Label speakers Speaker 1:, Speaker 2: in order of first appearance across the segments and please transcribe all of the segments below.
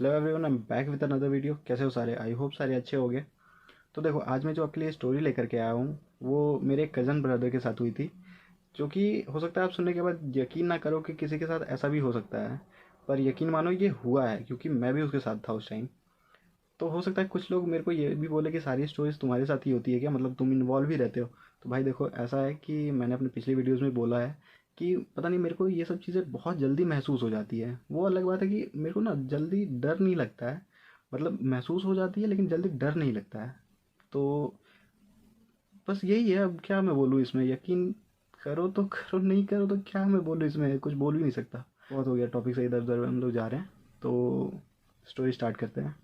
Speaker 1: Hello everyone, I am back with another video. कैसे हो सारे? आई होप सारे अच्छे होंगे। तो देखो, आज मैं जो आपके लिए स्टोरी लेकर के आया हूँ वो मेरे कज़न ब्रदर के साथ हुई थी। जो कि हो सकता है आप सुनने के बाद यकीन ना करो कि किसी के साथ ऐसा भी हो सकता है, पर यकीन मानो ये हुआ है क्योंकि मैं भी उसके साथ था उस टाइम। तो हो सकता है कुछ लोग मेरे को ये भी बोले कि सारी स्टोरीज तुम्हारे साथ ही होती है क्या, मतलब तुम इन्वॉल्व ही रहते हो। तो भाई देखो, ऐसा है कि मैंने अपने पिछले वीडियोस में बोला है कि पता नहीं मेरे को ये सब चीज़ें बहुत जल्दी महसूस हो जाती है। वो अलग बात है कि मेरे को ना जल्दी डर नहीं लगता है, मतलब महसूस हो जाती है लेकिन जल्दी डर नहीं लगता है। तो बस यही है। अब क्या मैं बोलूँ इसमें, यकीन करो तो करो, नहीं करो तो क्या मैं बोलूँ, इसमें कुछ बोल भी नहीं सकता। बहुत हो गया टॉपिक से इधर उधर हम लोग जा रहे हैं। तो स्टोरी स्टार्ट करते हैं।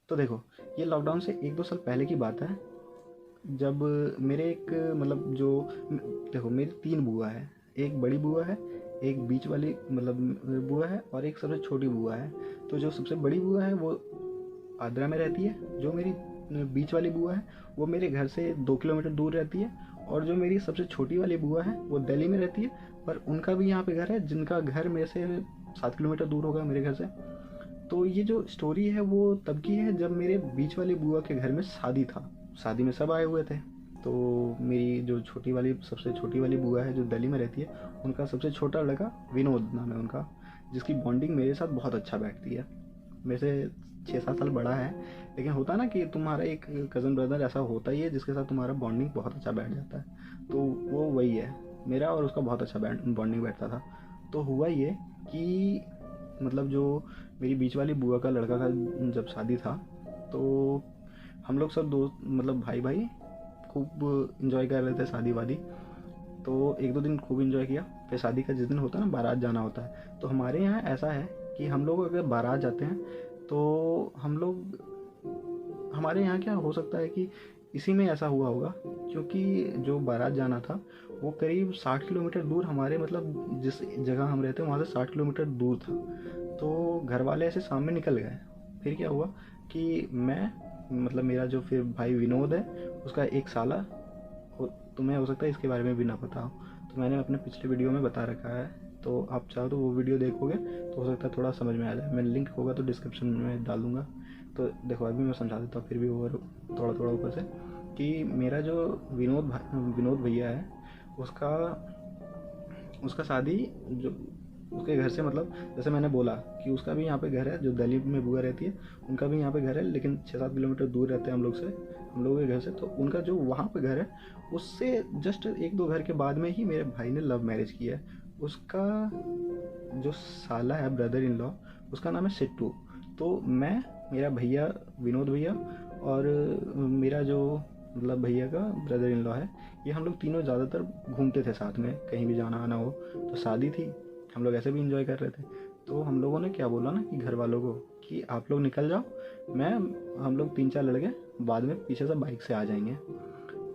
Speaker 1: तो देखो, ये लॉकडाउन से 1-2 साल पहले की बात है। जब मेरे एक मतलब जो देखो, मेरी 3 बुआ है। एक बड़ी बुआ है, एक बीच वाली मतलब बुआ है, और एक सबसे छोटी बुआ है। तो जो सबसे बड़ी बुआ है वो आगरा में रहती है। जो मेरी बीच वाली बुआ है वो मेरे घर से 2 किलोमीटर दूर रहती है। और जो मेरी सबसे छोटी वाली बुआ है वो दिल्ली में रहती है, पर उनका भी यहाँ पे घर है, जिनका घर मेरे से 7 किलोमीटर दूर होगा मेरे घर से। तो ये जो स्टोरी है वो तब की है जब मेरे बीच वाली बुआ के घर में शादी था। शादी में सब आए हुए थे। तो मेरी जो छोटी वाली सबसे छोटी वाली बुआ है जो दिल्ली में रहती है, उनका सबसे छोटा लड़का विनोद नाम है उनका, जिसकी बॉन्डिंग मेरे साथ बहुत अच्छा बैठती है। मेरे से 6-7 साल बड़ा है। लेकिन होता ना कि तुम्हारा एक कज़न ब्रदर ऐसा होता ही है जिसके साथ तुम्हारा बॉन्डिंग बहुत अच्छा बैठ जाता है। तो वो वही है। मेरा और उसका बहुत अच्छा बॉन्डिंग बैठता था। तो हुआ ये कि मतलब जो मेरी बीच वाली बुआ का लड़का का जब शादी था, तो हम लोग सब दोस्त मतलब भाई भाई खूब इंजॉय कर रहे थे शादी वादी। तो 1-2 दिन खूब इंजॉय किया। फिर शादी का जिस दिन होता है ना, बारात जाना होता है। तो हमारे यहाँ ऐसा है कि हम लोग अगर बारात जाते हैं तो हम लोग, हमारे यहाँ क्या हो सकता है कि इसी में ऐसा हुआ होगा, क्योंकि जो बारात जाना था वो करीब 60 किलोमीटर दूर, हमारे मतलब जिस जगह हम रहते हैं वहाँ से 60 किलोमीटर दूर था। तो घर वाले ऐसे सामने निकल गए। फिर क्या हुआ कि मैं मतलब मेरा जो फिर भाई विनोद है, उसका एक साला तुम्हें हो सकता है इसके बारे में भी ना पता हो। तो मैंने अपने पिछले वीडियो में बता रखा है। तो आप चाहो तो वो वीडियो देखोगे तो हो सकता है थोड़ा समझ में आ जाए। मैं लिंक होगा तो डिस्क्रिप्शन में डाल दूँगा। तो देखो, अभी मैं समझा देता हूँ फिर भी और थोड़ा थोड़ा ऊपर से, कि मेरा जो विनोद भैया है, उसका उसका शादी जो उसके घर से, मतलब जैसे मैंने बोला कि उसका भी यहाँ पे घर है, जो दिल्ली में बुआ रहती है उनका भी यहाँ पे घर है, लेकिन 6-7 किलोमीटर दूर रहते हैं हम लोग से, हम लोगों के घर से। तो उनका जो वहाँ पे घर है उससे जस्ट 1-2 घर के बाद में ही मेरे भाई ने लव मैरिज किया है। उसका जो साला है, ब्रदर इन लॉ, उसका नाम है सिट्टू। तो मैं, मेरा भैया विनोद भैया, और मेरा जो मतलब भैया का ब्रदर इन लॉ है, ये हम लोग तीनों ज़्यादातर घूमते थे साथ में, कहीं भी जाना आना हो। तो शादी थी, हम लोग ऐसे भी इंजॉय कर रहे थे। तो हम लोगों ने क्या बोला ना कि घर वालों को कि आप लोग निकल जाओ, मैं हम लोग 3-4 लड़के बाद में पीछे से बाइक से आ जाएंगे।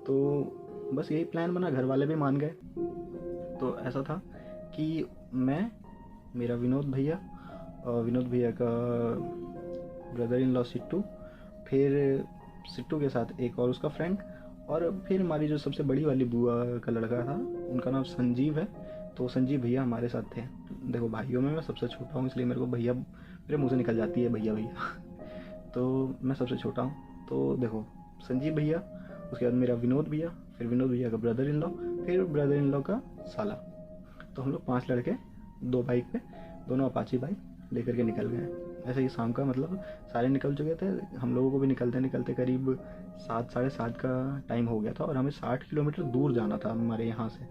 Speaker 1: तो बस यही प्लान बना, घर वाले भी मान गए। तो ऐसा था कि मैं, मेरा विनोद भैया का ब्रदर इन लॉ सिट्टू, फिर सिट्टू के साथ एक और उसका फ्रेंड, और फिर हमारी जो सबसे बड़ी वाली बुआ का लड़का था, उनका नाम संजीव है। तो संजीव भैया हमारे साथ थे। देखो, भाइयों में मैं सबसे छोटा हूँ, इसलिए मेरे को भैया, मेरे मुँह से निकल जाती है भैया भैया। तो मैं सबसे छोटा हूँ। तो देखो, संजीव भैया, उसके बाद मेरा विनोद भैया, फिर विनोद भैया का ब्रदर इन लॉ, फिर ब्रदर इन लॉ का साला। तो हम लोग 5 लड़के 2 बाइक पे, दोनों अपाची बाइक लेकर के निकल गए। ऐसे ही शाम का मतलब सारे निकल चुके थे। हम लोगों को भी निकलते निकलते करीब 7, 7:30 का टाइम हो गया था, और हमें 60 किलोमीटर दूर जाना था हमारे यहाँ से।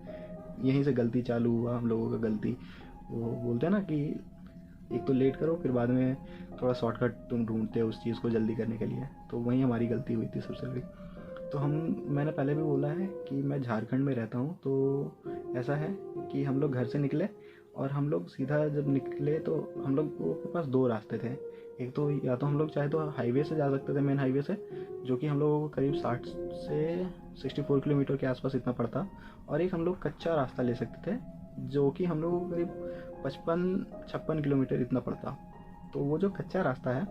Speaker 1: यहीं से गलती चालू हुआ हम लोगों का। गलती, वो बोलते हैं ना कि एक तो लेट करो, फिर बाद में थोड़ा शॉर्टकट तुम ढूंढते हो उस चीज़ को जल्दी करने के लिए। तो वहीं हमारी गलती हुई थी सबसे बड़ी। तो मैंने पहले भी बोला है कि मैं झारखंड में रहता हूँ। तो ऐसा है कि हम लोग घर से निकले, और हम लोग सीधा जब निकले तो हम लोग के पास 2 रास्ते थे। एक तो या तो हम लोग चाहे तो हाईवे से जा सकते थे, मेन हाईवे से, जो कि हम लोगों को करीब 60 से 64 किलोमीटर के आसपास इतना पड़ता। और एक हम लोग कच्चा रास्ता ले सकते थे, जो कि हम लोगों को करीब 55-56 किलोमीटर इतना पड़ता। तो वो जो कच्चा रास्ता है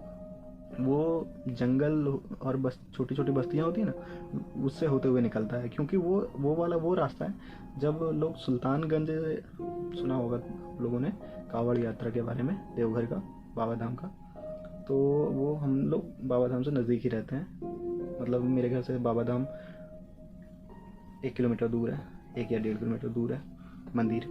Speaker 1: वो जंगल और बस छोटी छोटी बस्तियाँ होती हैं ना, उससे होते हुए निकलता है, क्योंकि वो वाला वो रास्ता है। जब लोग सुल्तानगंज, सुना होगा लोगों ने कांवड़ यात्रा के बारे में, देवघर का, बाबा धाम का, तो वो हम लोग बाबा धाम से नज़दीक ही रहते हैं। मतलब मेरे घर से बाबा धाम 1 किलोमीटर दूर है, 1 या 1.5 किलोमीटर दूर है मंदिर।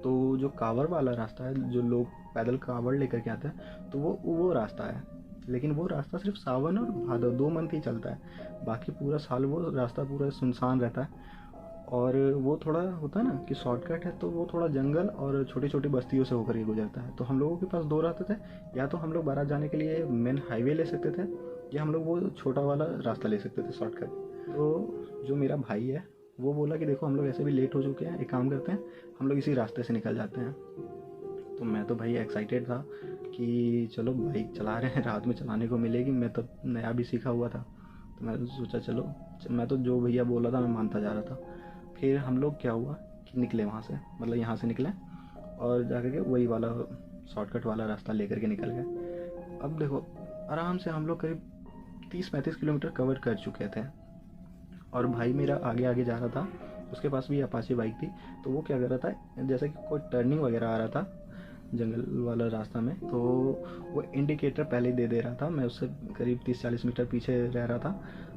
Speaker 1: तो जो कांवड़ वाला रास्ता है, जो लोग पैदल कांवड़ लेकर के आते हैं, तो वो रास्ता है। लेकिन वो रास्ता सिर्फ सावन और भादो 2 मंथ ही चलता है, बाकी पूरा साल वो रास्ता पूरा सुनसान रहता है। और वो थोड़ा होता है ना कि शॉर्टकट है, तो वो थोड़ा जंगल और छोटी छोटी बस्तियों से होकर के गुजरता है। तो हम लोगों के पास दो रास्ते थे, या तो हम लोग बारात जाने के लिए मेन हाईवे ले सकते थे, या हम लोग वो छोटा वाला रास्ता ले सकते थे, शॉर्टकट। तो जो मेरा भाई है वो बोला कि देखो हम लोग ऐसे भी लेट हो चुके हैं, एक काम करते हैं हम लोग इसी रास्ते से निकल जाते हैं। तो मैं तो भाई एक्साइटेड था कि चलो बाइक चला रहे हैं, रात में चलाने को मिलेगी, मैं तो नया भी सीखा हुआ था। तो मैं तो सोचा चलो, मैं तो जो भैया बोला था मैं मानता जा रहा था। फिर हम लोग क्या हुआ कि निकले वहाँ से, मतलब यहाँ से निकले और जाकर के वही वाला शॉर्टकट वाला रास्ता लेकर के निकल गए। अब देखो आराम से हम लोग करीब 30-35 किलोमीटर कवर कर चुके थे, और भाई मेरा आगे आगे जा रहा था, उसके पास भी अपाचे बाइक थी। तो वो क्या कर रहा था, जैसे कि कोई टर्निंग वगैरह आ रहा था जंगल वाला रास्ता में, तो वो इंडिकेटर पहले ही दे रहा था। मैं उससे करीब 30-40 मीटर पीछे रह रहा था,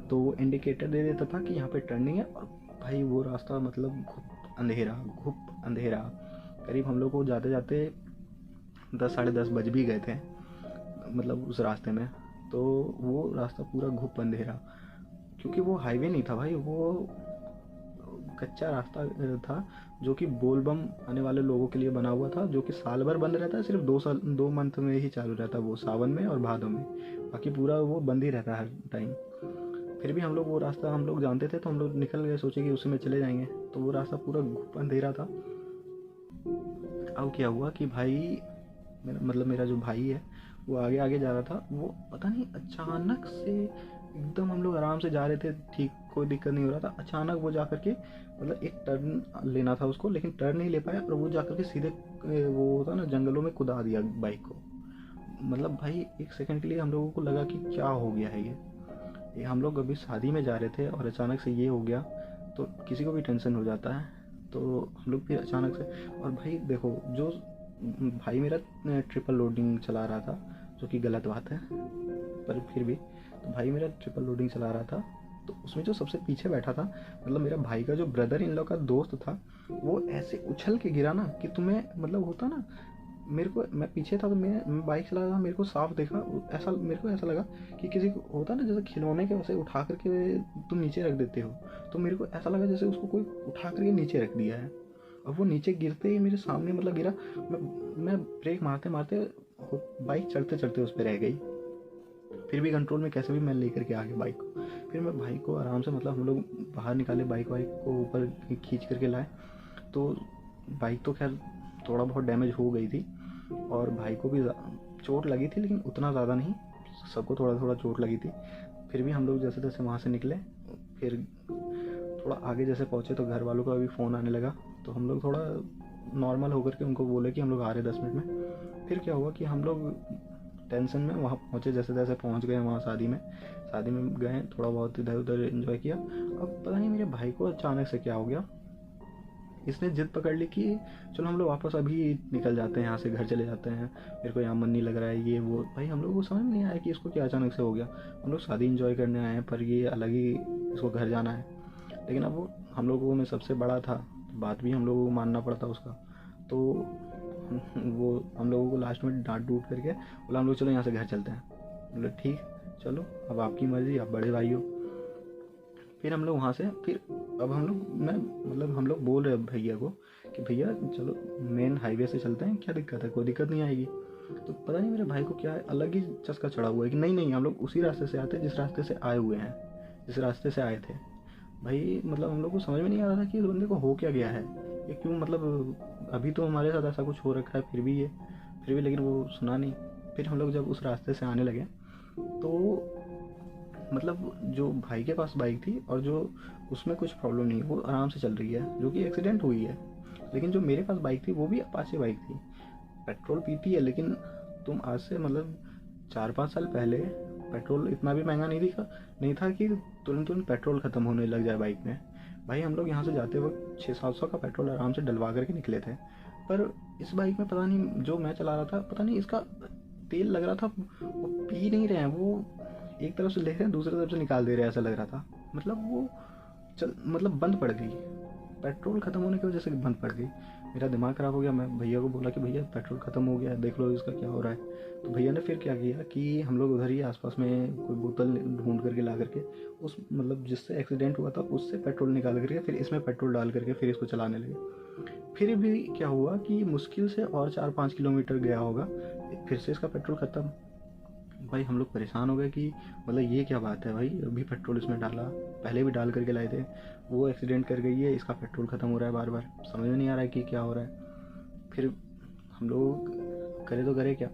Speaker 1: तो वो इंडिकेटर दे देता था कि यहाँ पे टर्निंग है। और भाई वो रास्ता मतलब घुप अंधेरा, करीब हम लोग को जाते जाते 10-10:30 बज भी गए थे, मतलब उस रास्ते में। तो वो रास्ता पूरा घुप अंधेरा, क्योंकि वो हाईवे नहीं था भाई, वो कच्चा रास्ता था, जो कि बोलबम आने वाले लोगों के लिए बना हुआ था, जो कि साल भर बंद रहता है, सिर्फ 2 मंथ में ही चालू रहता है, वो सावन में और भादों में, बाकी पूरा वो बंद ही रहता है हर टाइम। फिर भी हम लोग वो रास्ता हम लोग जानते थे, तो हम लोग निकल गए, सोचे कि उसी में चले जाएंगे। तो वो रास्ता पूरा घुप अंधेरा था। अब क्या हुआ कि भाई मेरा जो भाई है वो आगे आगे जा रहा था, वो पता नहीं अचानक से एकदम, हम लोग आराम से जा रहे थे, ठीक कोई दिक्कत नहीं हो रहा था, अचानक वो जा करके मतलब एक टर्न लेना था उसको, लेकिन टर्न नहीं ले पाया, और वो जा करके सीधे वो होता ना जंगलों में कुदा दिया बाइक को। मतलब भाई 1 सेकंड के लिए हम लोगों को लगा कि क्या हो गया है ये हम लोग अभी शादी में जा रहे थे और अचानक से ये हो गया, तो किसी को भी टेंशन हो जाता है। तो हम लोग फिर अचानक से, और भाई देखो जो भाई मेरा ट्रिपल लोडिंग चला रहा था, जो कि गलत बात है, पर फिर भी तो भाई मेरा ट्रिपल लोडिंग चला रहा था। तो उसमें जो सबसे पीछे बैठा था, मतलब मेरा भाई का जो ब्रदर इन लॉ का दोस्त था, वो ऐसे उछल के गिरा ना कि तुम्हें मतलब होता ना, मैं पीछे था, तो मैं बाइक चला रहा था, मेरे को साफ देखा, ऐसा मेरे को ऐसा लगा कि किसी को होता ना जैसे खिलौने के वैसे उठा करके तुम नीचे रख देते हो, तो मेरे को ऐसा लगा जैसे उसको कोई उठा करके नीचे रख दिया है। और वो नीचे गिरते ही मेरे सामने मतलब गिरा। मैं ब्रेक मारते मारते बाइक चढ़ते चढ़ते उस पर रह गई। फिर भी कंट्रोल में कैसे भी मैं लेकर के आ गया बाइक को। फिर मैं भाई को आराम से, मतलब हम लोग बाहर निकाले, बाइक को ऊपर खींच करके लाए। तो बाइक तो खैर थोड़ा बहुत डैमेज हो गई थी, और भाई को भी चोट लगी थी, लेकिन उतना ज़्यादा नहीं, सबको थोड़ा थोड़ा चोट लगी थी। फिर भी हम लोग जैसे तैसे वहाँ से निकले। फिर थोड़ा आगे जैसे पहुँचे तो घर वालों का भी फ़ोन आने लगा, तो हम लोग थोड़ा नॉर्मल होकर के उनको बोले कि हम लोग आ रहे 10 मिनट में। फिर क्या हुआ कि हम लोग टेंशन में वहाँ पहुँचे, जैसे तैसे पहुँच गए वहाँ शादी में गए, थोड़ा बहुत इधर उधर एंजॉय किया। अब पता नहीं मेरे भाई को अचानक से क्या हो गया, इसने जिद पकड़ ली कि चलो हम लोग वापस अभी निकल जाते हैं यहाँ से, घर चले जाते हैं, मेरे को यहाँ मन नहीं लग रहा है, ये वो। भाई हम लोग को समझ नहीं आया कि इसको क्या अचानक से हो गया। हम लोग शादी एंजॉय करने आए हैं, पर ये अलग ही, इसको घर जाना है। लेकिन अब वो हम लोगों में सबसे बड़ा था, बात भी हम लोगों को मानना पड़ता उसका। तो वो हम लोगों को लास्ट में डांट डूट करके बोला हम लोग चलो यहाँ से घर चलते हैं। बोले ठीक चलो, अब आपकी मर्ज़ी, आप बड़े भाई हो। फिर हम लोग वहाँ से, फिर अब हम लोग बोल रहे भैया को कि भैया चलो मेन हाईवे से चलते हैं, क्या दिक्कत है, कोई दिक्कत नहीं आएगी। तो पता नहीं मेरे भाई को क्या है, अलग ही चस्का चढ़ा हुआ है कि नहीं हम लोग उसी रास्ते से आते हैं जिस रास्ते से आए हुए हैं, जिस रास्ते से आए थे। भाई मतलब हम लोग को समझ में नहीं आ रहा था कि इस बंदे को हो क्या गया है, ये क्यों, मतलब अभी तो हमारे साथ ऐसा कुछ हो रखा है, फिर भी लेकिन वो सुना नहीं। फिर हम लोग जब उस रास्ते से आने लगे, तो मतलब जो भाई के पास बाइक थी और जो उसमें कुछ प्रॉब्लम नहीं, वो आराम से चल रही है, जो कि एक्सीडेंट हुई है। लेकिन जो मेरे पास बाइक थी वो भी अपाचे बाइक थी, पेट्रोल पीती है, लेकिन तुम आज से मतलब 4-5 साल पहले पेट्रोल इतना भी महंगा नहीं था कि तुरंत तुरंत पेट्रोल ख़त्म होने लग जाए बाइक में। भाई हम लोग यहाँ से जाते वक्त 600-700 का पेट्रोल आराम से डलवा करके निकले थे। पर इस बाइक में पता नहीं, जो मैं चला रहा था, पता नहीं इसका तेल लग रहा था वो पी नहीं रहे हैं, वो एक तरफ से ले रहे हैं दूसरी तरफ से निकाल दे रहे हैं, ऐसा लग रहा था। मतलब वो मतलब बंद पड़ गई, पेट्रोल ख़त्म होने की वजह से बंद पड़ गई। मेरा दिमाग ख़राब हो गया। मैं भैया को बोला कि भैया पेट्रोल ख़त्म हो गया, देख लो इसका क्या हो रहा है। तो भैया ने फिर क्या किया कि हम लोग उधर ही आसपास में कोई बोतल ढूंढ करके ला करके उस मतलब जिससे एक्सीडेंट हुआ था उससे पेट्रोल निकाल करके फिर इसमें पेट्रोल डाल करके फिर इसको चलाने लगे। फिर भी क्या हुआ कि मुश्किल से और 4-5 किलोमीटर गया होगा, फिर से इसका पेट्रोल ख़त्म। भाई हम लोग परेशान हो गए कि मतलब ये क्या बात है भाई, अभी पेट्रोल इसमें डाला, पहले भी डाल करके लाए थे, वो एक्सीडेंट कर गई है, इसका पेट्रोल ख़त्म हो रहा है बार बार, समझ में नहीं आ रहा है कि क्या हो रहा है। फिर हम लोग करे तो करे क्या।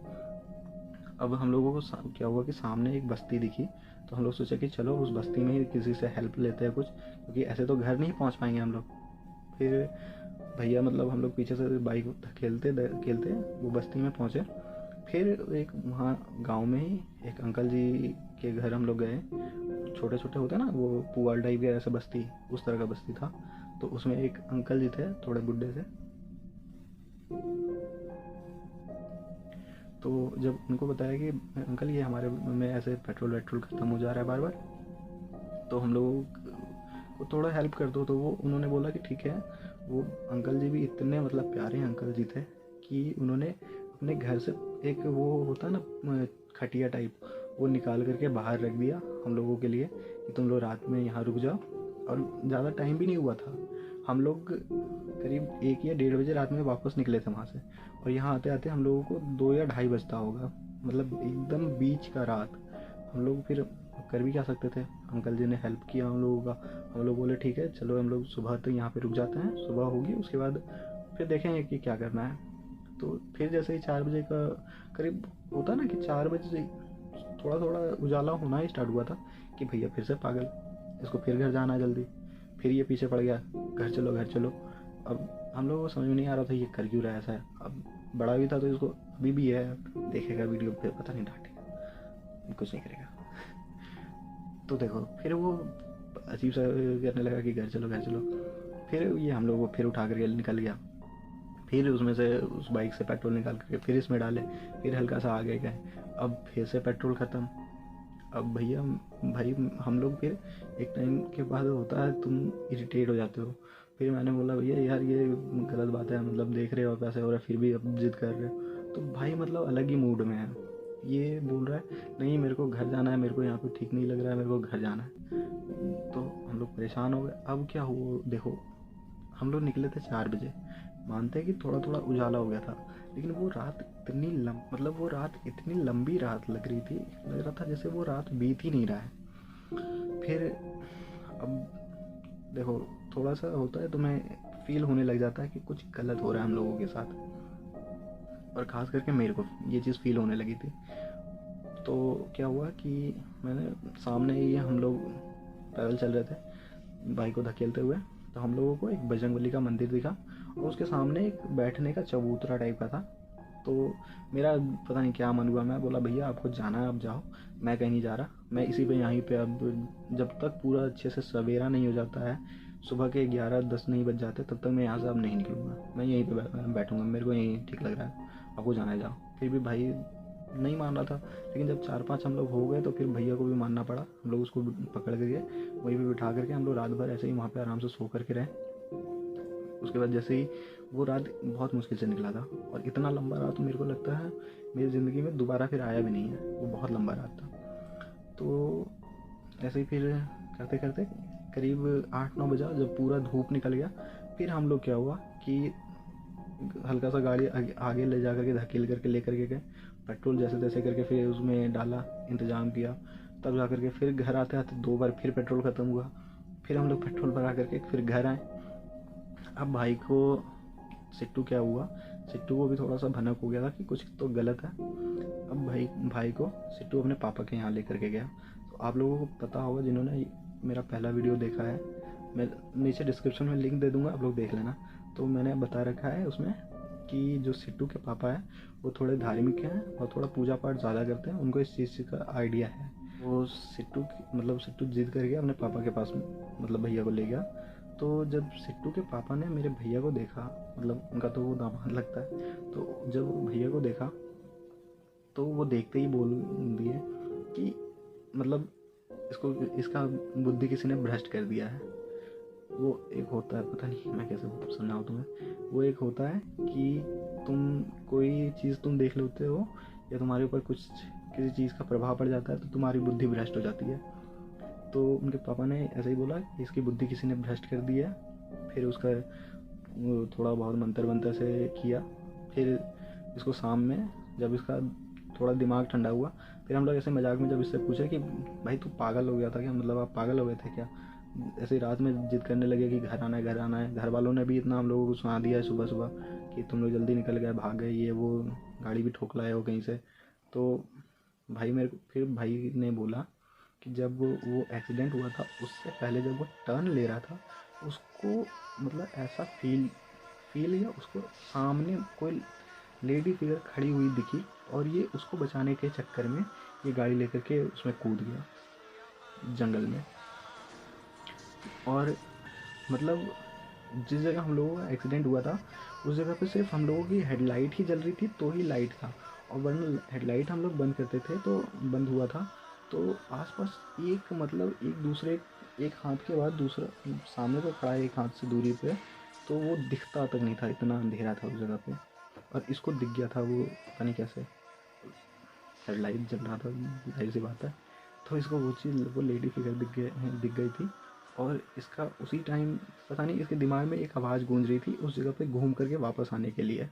Speaker 1: अब हम लोगों को क्या हुआ कि सामने एक बस्ती दिखी, तो हम लोग सोचे कि चलो उस बस्ती में ही किसी से हेल्प लेते हैं कुछ, क्योंकि ऐसे तो घर नहीं पहुंच पाएंगे हम लोग। फिर भैया मतलब हम लोग पीछे से बाइक खेलते खेलते वो बस्ती में पहुंचे। फिर एक वहाँ गांव में ही एक अंकल जी के घर हम लोग गए। छोटे छोटे होते ना वो पुआल टाइप के, ऐसे बस्ती, उस तरह का बस्ती था। तो उसमें एक अंकल जी थे थोड़े बुढ़े से। तो जब उनको बताया कि अंकल ये हमारे में ऐसे पेट्रोल ख़त्म हो जा रहा है बार बार, तो हम लोग को थोड़ा हेल्प कर दो। तो वो उन्होंने बोला कि ठीक है। वो अंकल जी भी इतने मतलब प्यारे अंकल जी थे कि उन्होंने अपने घर से एक वो होता है ना खटिया टाइप, वो निकाल करके बाहर रख दिया हम लोगों के लिए कि तुम लोग रात में यहाँ रुक जाओ। और ज़्यादा टाइम भी नहीं हुआ था, हम लोग करीब 1 या 1:30 बजे रात में वापस निकले थे वहाँ से, और यहाँ आते आते हम लोगों को 2 या 2:30 बजता होगा, मतलब एकदम बीच का रात। हम लोग फिर कर भी क्या सकते थे, अंकल जी ने हेल्प किया हम लोगों का। हम लोग बोले ठीक है चलो हम लोग सुबह तक यहाँ पे रुक जाते हैं, सुबह होगी उसके बाद फिर देखेंगे कि क्या करना है। तो फिर जैसे ही 4 बजे का करीब होता ना कि 4 बजे से थोड़ा थोड़ा उजाला होना ही स्टार्ट हुआ था कि भैया फिर से पागल, इसको फिर घर जाना है जल्दी। फिर ये पीछे पड़ गया, घर चलो घर चलो। अब हम लोगों को समझ में नहीं आ रहा था ये कर क्यों रहा है ऐसा है। अब बड़ा भी था तो इसको अभी भी है, देखेगा वीडियो फिर पता नहीं डांटेगा, कुछ नहीं करेगा। तो देखो फिर वो अजीब सा करने लगा कि घर चलो घर चलो। फिर ये हम लोग को फिर उठा करके निकल गया। फिर उसमें से उस बाइक से पेट्रोल निकाल करके फिर इसमें डाले, फिर हल्का सा आगे गए, अब फिर से पेट्रोल ख़त्म। अब भैया भाई हम लोग फिर एक टाइम के बाद होता है तुम इरिटेट हो जाते हो। फिर मैंने बोला भैया यार ये गलत बात है, मतलब देख रहे हो पैसे हो रहा है फिर भी अब जिद कर रहे हो। तो भाई मतलब अलग ही मूड में है, ये बोल रहा है नहीं मेरे को घर जाना है, मेरे को यहाँ पे ठीक नहीं लग रहा है, मेरे को घर जाना है। तो हम लोग परेशान हो गए। अब क्या हुआ देखो, हम लोग निकले थे 4 बजे, मानते हैं कि थोड़ा थोड़ा उजाला हो गया था, लेकिन वो रात इतनी मतलब वो रात इतनी लंबी रात लग रही थी, लग रहा था जैसे वो रात बीत ही नहीं रहा है। फिर अब देखो थोड़ा सा होता है तुम्हें फील होने लग जाता है कि कुछ गलत हो रहा है हम लोगों के साथ, और ख़ास करके मेरे को ये चीज़ फील होने लगी थी। तो क्या हुआ कि मैंने सामने ही हम लोग पैदल चल रहे थे बाइक को धकेलते हुए, तो हम लोगों को एक बजरंगबली का मंदिर दिखा और उसके सामने एक बैठने का चबूतरा टाइप का था। तो मेरा पता नहीं क्या मन हुआ, मैं बोला भैया आपको जाना है आप जाओ, मैं कहीं नहीं जा रहा, मैं इसी पे यहीं पे अब जब तक पूरा अच्छे से सवेरा नहीं हो जाता है, सुबह के 11-10 नहीं बज जाते, तब तक मैं यहाँ से अब नहीं निकलूँगा, मैं यहीं पे बैठूँगा, मेरे को यहीं ठीक लग रहा है, आपको जाना है जाओ। फिर भी भाई नहीं मान रहा था, लेकिन जब 4-5 हम लोग हो गए तो फिर भैया को भी मानना पड़ा। हम लोग उसको पकड़ करके वहीं पे बिठा करके हम लोग रात भर ऐसे ही वहाँ पे आराम से सो करके रहे। उसके बाद जैसे ही वो रात बहुत मुश्किल से निकला था, और इतना लंबा रात मेरे को लगता है मेरी ज़िंदगी में दोबारा फिर आया भी नहीं है, वो बहुत लंबा रात था। तो ऐसे ही फिर करते करते करीब 8-9 बजा, जब पूरा धूप निकल गया, फिर हम लोग क्या हुआ कि हल्का सा गाड़ी आगे ले जा करके धकेल करके ले करके गए, पेट्रोल जैसे तैसे करके फिर उसमें डाला, इंतज़ाम किया, तब जा करके फिर घर आते आते 2 बार फिर पेट्रोल ख़त्म हुआ। फिर हम लोग पेट्रोल भरा करके फिर घर आए। अब भाई को सिट्टू क्या हुआ, सिट्टू को भी थोड़ा सा भनक हो गया था कि कुछ तो गलत है। अब भाई को सिट्टू अपने पापा के यहाँ लेकर के गया। तो आप लोगों को पता होगा जिन्होंने मेरा पहला वीडियो देखा है, मैं नीचे डिस्क्रिप्शन में लिंक दे दूँगा, आप लोग देख लेना। तो मैंने बता रखा है उसमें कि जो सिट्टू के पापा हैं वो थोड़े धार्मिक हैं और थोड़ा पूजा पाठ ज़्यादा करते हैं, उनको इस चीज़ का आइडिया है। वो सिट्टू जिद करके अपने पापा के पास मतलब भैया को ले गया। तो जब सिट्टू के पापा ने मेरे भैया को देखा, मतलब उनका तो वो दामाद लगता है, तो जब भैया को देखा तो वो देखते ही बोल दिए कि मतलब इसको इसका बुद्धि किसी ने भ्रष्ट कर दिया है। वो एक होता है, पता नहीं मैं कैसे समझाऊँ तुम्हें, वो एक होता है कि तुम कोई चीज़ तुम देख लेते हो या तुम्हारे ऊपर कुछ किसी चीज़ का प्रभाव पड़ जाता है तो तुम्हारी बुद्धि भ्रष्ट हो जाती है। तो उनके पापा ने ऐसे ही बोला कि इसकी बुद्धि किसी ने भ्रष्ट कर दी है। फिर उसका थोड़ा बहुत मंत्र वंत्र से किया। फिर इसको शाम में जब इसका थोड़ा दिमाग ठंडा हुआ, फिर हम लोग ऐसे मजाक में जब इससे पूछे कि भाई तू पागल हो गया था क्या, मतलब आप पागल हो गए थे क्या, ऐसे रात में जिद करने लगे कि घर आना है घर आना है। घर वालों ने भी इतना हम लोगों को सुना दिया है सुबह सुबह कि तुम लोग जल्दी निकल गए, भाग गए, ये वो, गाड़ी भी ठोक लाए हो कहीं से। तो फिर भाई ने बोला कि जब वो एक्सीडेंट हुआ था उससे पहले जब वो टर्न ले रहा था उसको मतलब ऐसा फील या उसको सामने कोई लेडी फिगर खड़ी हुई दिखी और ये उसको बचाने के चक्कर में ये गाड़ी लेकर के उसमें कूद गया जंगल में। और मतलब जिस जगह हम लोगों का एक्सीडेंट हुआ था उस जगह पे सिर्फ हम लोगों की हेडलाइट ही जल रही थी तो ही लाइट था, और वरना हेडलाइट हम लोग बंद करते थे तो बंद हुआ था। तो आसपास एक मतलब एक दूसरे एक हाथ के बाद दूसरा सामने तो खड़ा है एक हाथ से दूरी पे, तो वो दिखता तक नहीं था, इतना अंधेरा था उस जगह पे। और इसको दिख गया था वो, पता नहीं कैसे, हेडलाइट जल रहा था, जाहिर सी बात है। तो इसको वो चीज़ वो लेडी फिगर दिख गई थी। और इसका उसी टाइम पता नहीं इसके दिमाग में एक आवाज़ गूंज रही थी उस जगह पे घूम करके वापस आने के लिए,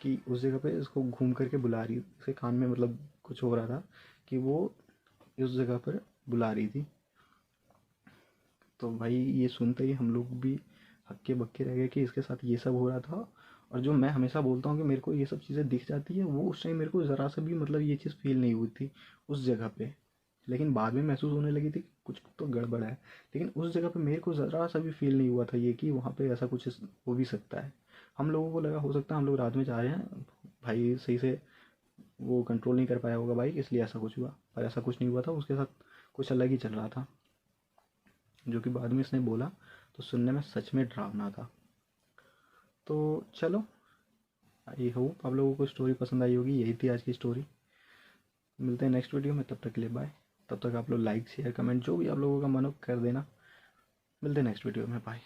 Speaker 1: कि उस जगह पे इसको घूम करके बुला रही, इसके कान में मतलब कुछ हो रहा था कि वो उस जगह पर बुला रही थी। तो भाई ये सुनते ही हम लोग भी हक्के बक्के रह गए कि इसके साथ ये सब हो रहा था। और जो मैं हमेशा बोलता हूँ कि मेरे को ये सब चीज़ें दिख जाती है, वो उस टाइम मेरे को ज़रा सा भी मतलब ये चीज़ फील नहीं हुई थी उस जगह पे। लेकिन बाद में महसूस होने लगी थी कि कुछ तो गड़बड़ है। लेकिन उस जगह पे मेरे को ज़रा सा भी फील नहीं हुआ था ये कि वहाँ पे ऐसा कुछ हो भी सकता है। हम लोगों को लगा हो सकता है हम लोग रात में जा रहे हैं, भाई सही से वो कंट्रोल नहीं कर पाया होगा बाइक, इसलिए ऐसा कुछ हुआ। पर ऐसा कुछ नहीं हुआ था, उसके साथ कुछ अलग ही चल रहा था, जो कि बाद में इसने बोला तो सुनने में सच में डरावना था। तो चलो, आई होप आप लोगों को स्टोरी पसंद आई होगी। यही थी आज की स्टोरी। मिलते हैं नेक्स्ट वीडियो में, तब तक के लिए बाय। तब तक आप लोग लाइक शेयर कमेंट जो भी आप लोगों का मन हो कर देना। मिलते हैं नेक्स्ट वीडियो में, बाय।